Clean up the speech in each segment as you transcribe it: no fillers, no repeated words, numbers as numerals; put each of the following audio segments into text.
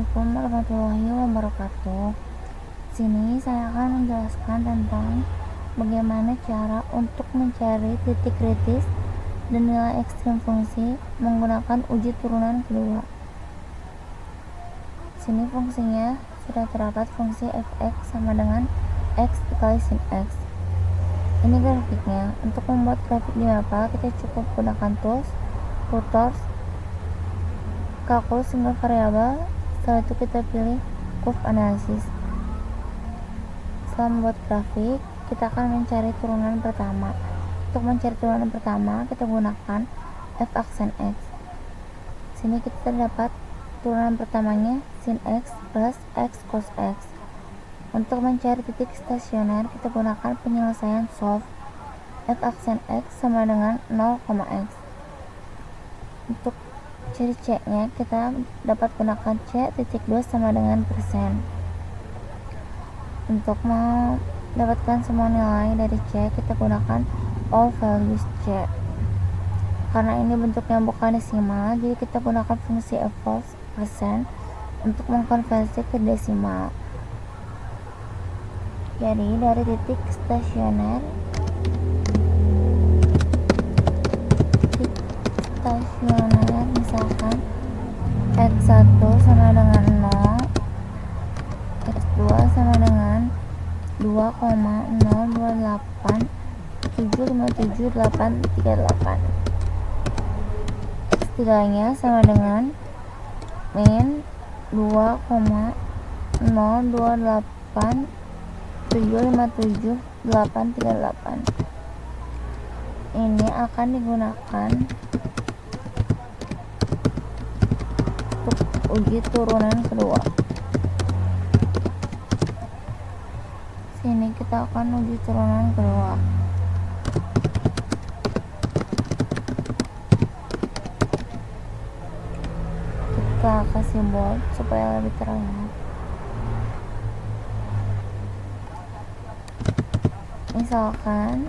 Assalamualaikum warahmatullahi wabarakatuh. Sini saya akan menjelaskan tentang bagaimana cara untuk mencari titik kritis dan nilai ekstrim fungsi menggunakan uji turunan kedua. Sini fungsinya sudah terdapat fungsi fx sama dengan x dikali sin x. Ini grafiknya. Untuk membuat grafik di mapa, kita cukup gunakan tools, routers, kalkulus single variabel. Setelah itu kita pilih curve analysis. Setelah membuat grafik, kita akan mencari turunan pertama. Untuk mencari turunan pertama, kita gunakan f aksen x. Sini kita terdapat turunan pertamanya sin x plus x cos x. Untuk mencari titik stasioner, kita gunakan penyelesaian solve. F aksen x sama dengan 0,x. Untuk ciri C-nya, kita dapat gunakan C.2 sama dengan persen. Untuk mendapatkan semua nilai dari C, kita gunakan all values C. Karena ini bentuknya bukan desimal, jadi kita gunakan fungsi eval persen untuk mengkonversi ke desimal. Jadi dari titik stasioner misalkan x1 sama dengan 0, x2 sama dengan 2,0287573838, x3 nya sama dengan min 2,0287573838. Ini akan digunakan untuk uji turunan kedua. Sini kita akan uji turunan kedua. Kita kasih bold supaya lebih terlihat. Misalkan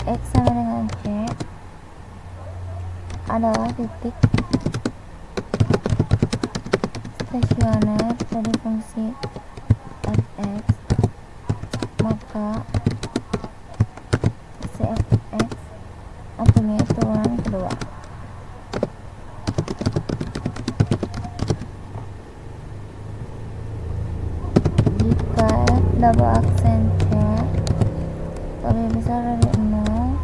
x sama dengan c adalah titik stasioner dari fungsi fx, maka si fx mempunyai turunan kedua. Jika f double aksen c lebih besar dari 0,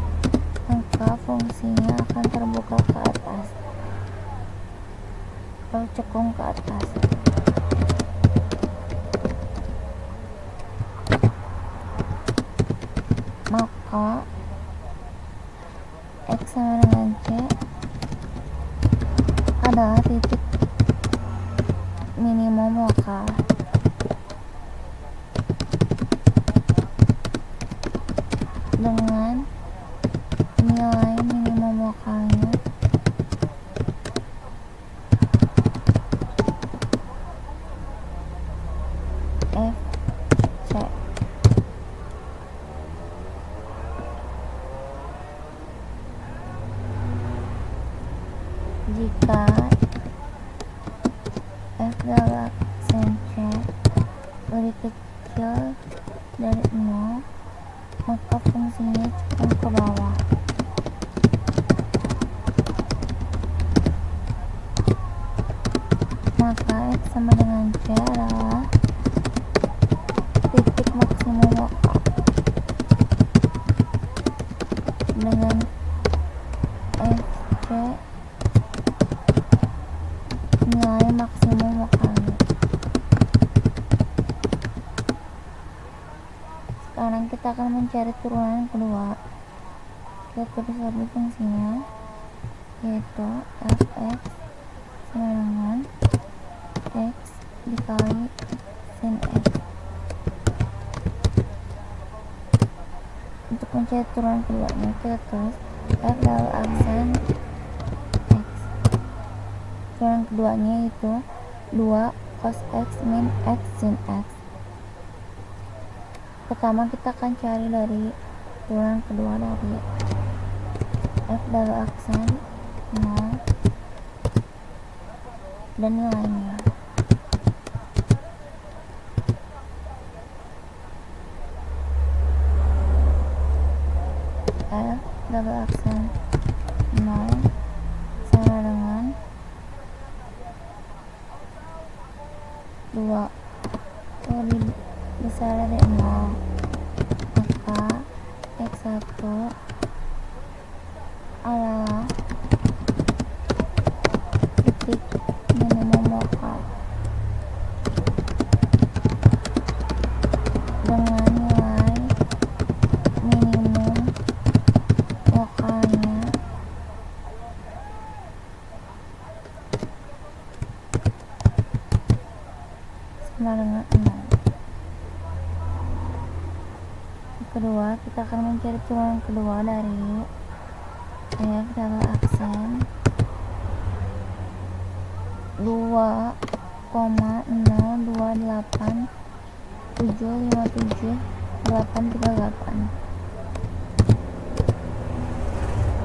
maka fungsinya akan terbuka ke atas atau cekung ke atas. Maka x sama dengan c adalah titik minimum lokal. Dengan nilai minimum lokalnya fc. Jika f double aksen c lebih kecil dari 0, maka fungsinya cekung ke bawah. Maka x sama dengan c adalah titik maksimum lokal. Dengan fc nilai maksimum lokalnya. Sekarang kita akan mencari turunan kedua. Kita tulis lagi fungsinya, yaitu fx sama dengan x dikali sin x. Untuk mencari turunan keduanya, kita tulis f double aksen x. Turunan keduanya yaitu 2 cos x min x sin x. Pertama kita akan cari dari turunan kedua dari f double aksen 0 dan nilainya. L double aksen 0 sama dengan 2. Lebih besar dari 0, maka X1 adalah titik minimum lokal dengan nilai minimum lokalnya sama dengan 0. Kedua, kita akan mencari turunan kedua dari F double aksen 2,028757838.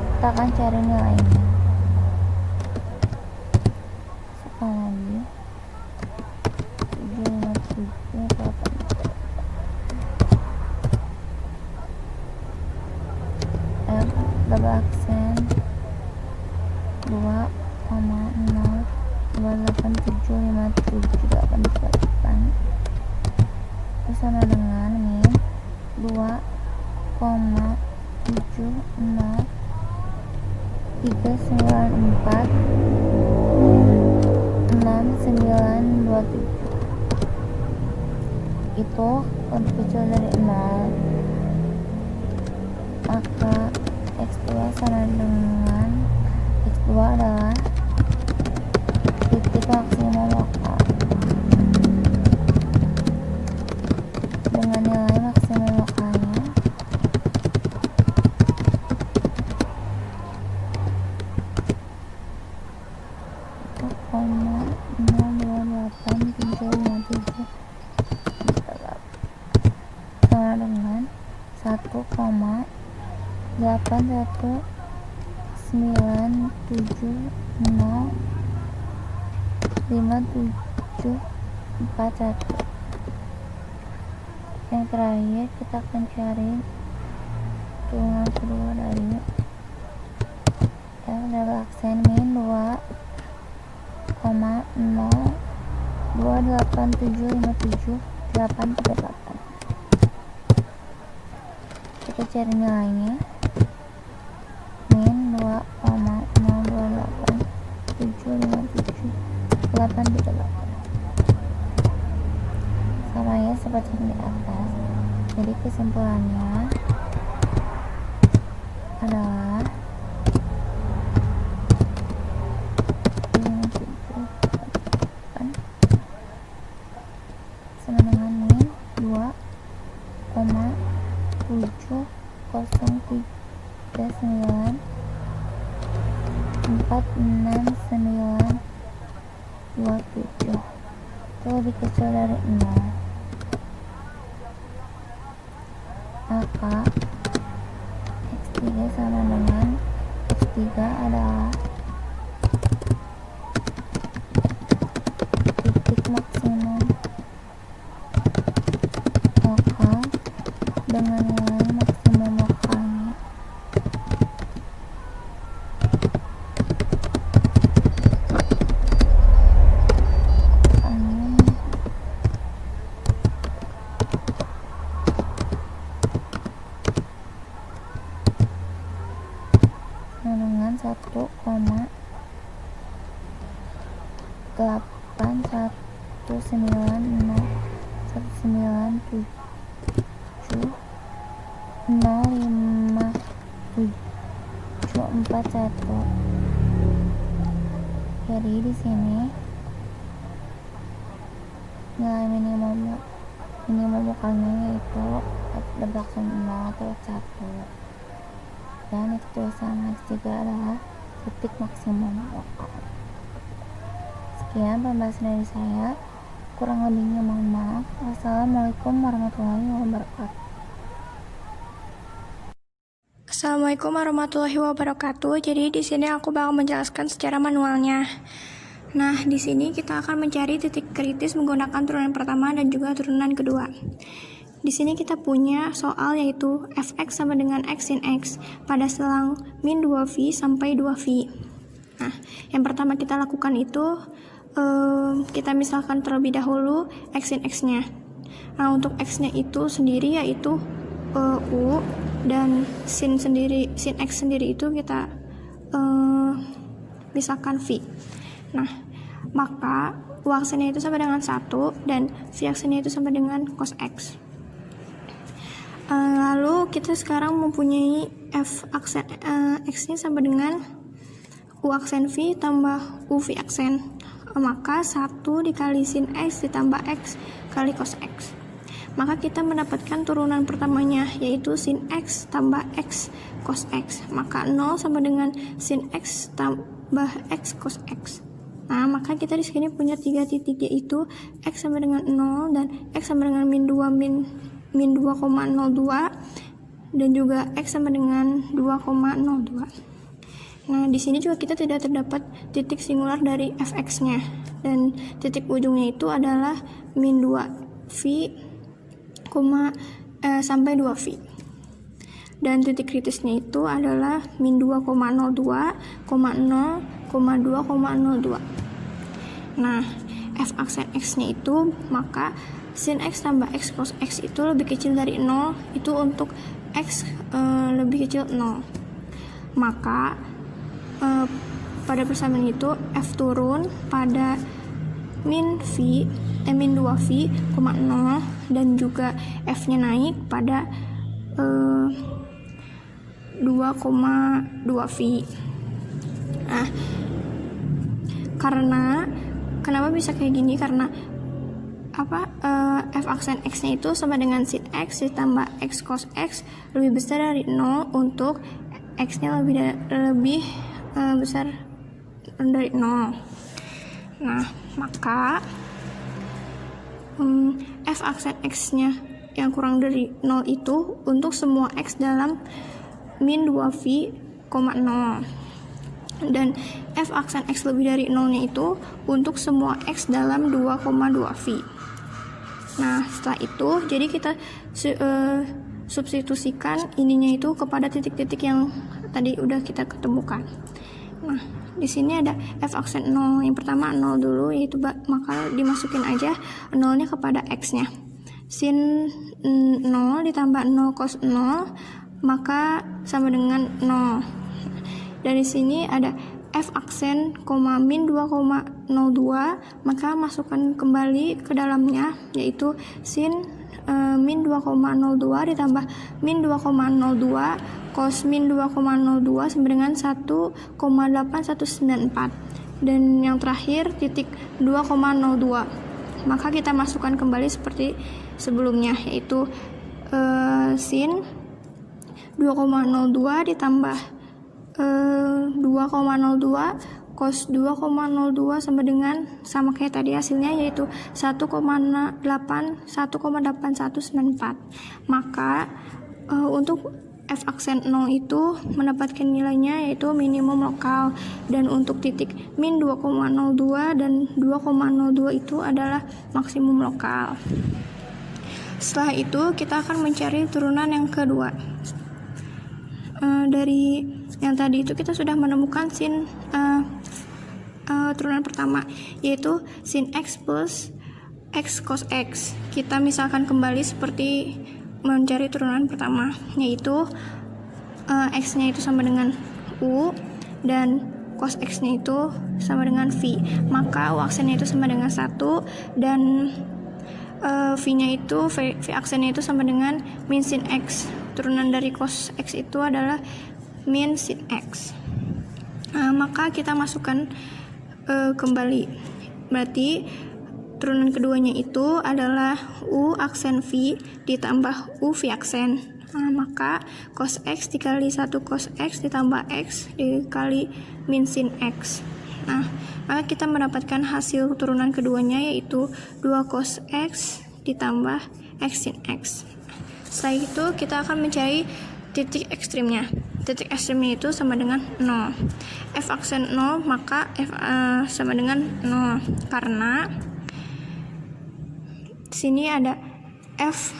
Kita akan cari nilainya. Sekali lagi 75788. F double aksen 2,028757838 bersama dengan min 2,703946927. Itu lebih kecil dari 0, maka X2 sama dengan X2 adalah titik maksimum lokal dengan nilai maksimum lokalnya 1,0287578 sama dengan 1,819705741. Yang terakhir, kita akan cari turunan kedua dari F double aksen min 2,028757838. Kita cari nilainya min 2,028757838 sama ya seperti yang di atas. Jadi kesimpulannya adalah sama dengan min 2,7094697. Itu lebih kecil dari 0, maka X3 sama dengan X3 adalah titik maksimum lokal dengan nilai maksimum lokalnya dengan 1,819,197,05741. Jadi di sini nilai minimum lokalnya yaitu double aksen 0 atau X1, dan X2 sama X3 adalah titik maksimum lokal. Sekian pembahasan dari saya, kurang lebihnya mohon maaf. Wassalamualaikum warahmatullahi wabarakatuh. Assalamualaikum warahmatullahi wabarakatuh. Jadi di sini aku bakal menjelaskan secara manualnya. Nah, di sini kita akan mencari titik kritis menggunakan turunan pertama dan juga turunan kedua. di sini kita punya soal yaitu fx sama dengan x sin x pada selang min 2v sampai 2v. Nah, yang pertama kita lakukan itu kita misalkan terlebih dahulu x sin x-nya. Nah, untuk x-nya itu sendiri yaitu u, dan sin x sendiri itu kita misalkan v. Nah, maka u aksennya itu sama dengan 1 dan v aksennya itu sama dengan cos x. Lalu kita sekarang mempunyai f aksen x-nya sama dengan u aksen v tambah u v aksen. Maka 1 dikali sin x ditambah x kali cos x. Maka kita mendapatkan turunan pertamanya yaitu sin x tambah x cos x. Maka 0 sama dengan sin x tambah x cos x. Nah, maka kita di sini punya 3 titik yaitu x sama dengan 0 dan x sama dengan min 2,02 dan juga x sama dengan 2,02. Nah, di sini juga kita tidak terdapat titik singular dari fx-nya dan titik ujungnya itu adalah min 2v, sampai 2v. Dan titik kritisnya itu adalah min 2,02,0,2,02. Nah, f aksen x-nya itu maka sin x tambah x cos x itu lebih kecil dari 0, itu untuk x lebih kecil 0. Maka pada persamaan itu f turun pada min 2v, 0 dan juga f-nya naik pada 2,2v. Nah, kenapa bisa kayak gini? Karena f aksen x-nya itu sama dengan sin x ditambah x cos x lebih besar dari 0 untuk x-nya lebih besar dari 0. Nah, maka f aksen x-nya yang kurang dari 0 itu untuk semua x dalam min 2v, 0. Dan f aksen x lebih dari 0-nya itu untuk semua x dalam 2,2v. Nah, setelah itu jadi kita substitusikan ininya itu kepada titik-titik yang tadi udah kita ketemukan. Nah, di sini ada f aksen 0. Yang pertama 0 dulu, yaitu maka dimasukin aja 0-nya kepada x-nya. Sin 0 ditambah 0 cos 0 maka sama dengan 0. Dari sini ada f aksen, min 2,02, maka masukkan kembali ke dalamnya yaitu sin min 2,02 ditambah min 2,02 cos min 2,02 sama dengan 1,8194. Dan yang terakhir titik 2,02. Maka kita masukkan kembali seperti sebelumnya yaitu sin 2,02 ditambah 2,02 cos 2,02 sama kayak tadi hasilnya yaitu 1,8194. Maka untuk f aksen 0 itu mendapatkan nilainya yaitu minimum lokal, dan untuk titik min 2,02 dan 2,02 itu adalah maksimum lokal. Setelah itu kita akan mencari turunan yang kedua. Dari yang tadi itu kita sudah menemukan sin turunan pertama yaitu sin x plus x cos x. Kita misalkan kembali seperti mencari turunan pertama yaitu x-nya itu sama dengan u dan cos x-nya itu sama dengan v. Maka u aksennya itu sama dengan 1 dan v-nya itu v aksennya itu sama dengan min sin x. Turunan dari cos x itu adalah min sin x. Maka kita masukkan kembali. Berarti turunan keduanya itu adalah u aksen v ditambah u v aksen. Maka cos x dikali 1 cos x ditambah x dikali min sin x. Maka kita mendapatkan hasil turunan keduanya yaitu 2 cos x ditambah x sin x. Setelah itu kita akan mencari titik ekstrimnya. Titik ekstrimnya itu sama dengan 0. F aksen 0 maka F sama dengan 0 karena sini ada F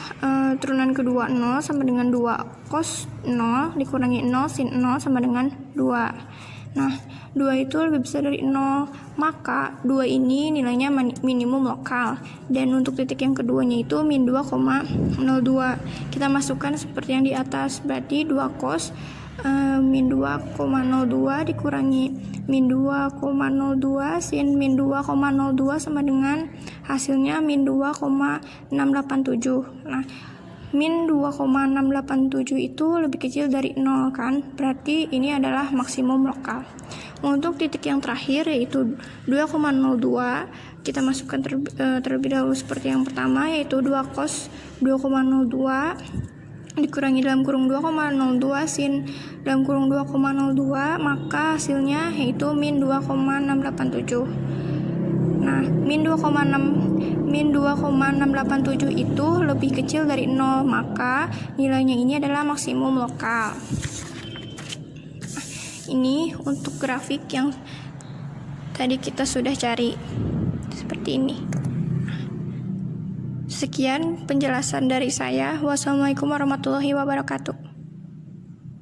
turunan kedua 0 sama dengan 2 cos 0 dikurangi 0 sin 0 sama dengan 2. Nah, 2 itu lebih besar dari 0, maka 2 ini nilainya minimum lokal. Dan untuk titik yang keduanya itu min 2,02. Kita masukkan seperti yang di atas, berarti 2 cos min 2,02 dikurangi min 2,02 sin min 2,02 sama dengan hasilnya min 2,687. Nah, min 2,687 itu lebih kecil dari 0 kan? Berarti ini adalah maksimum lokal. Untuk titik yang terakhir yaitu 2,02, kita masukkan terlebih dahulu seperti yang pertama, yaitu 2 cos 2,02 dikurangi dalam kurung 2,02 sin dalam kurung 2,02, maka hasilnya yaitu min 2,687. Nah, min 2,687 itu lebih kecil dari 0, maka nilainya ini adalah maksimum lokal. Nah, ini untuk grafik yang tadi kita sudah cari seperti ini. Sekian penjelasan dari saya. Wassalamualaikum warahmatullahi wabarakatuh.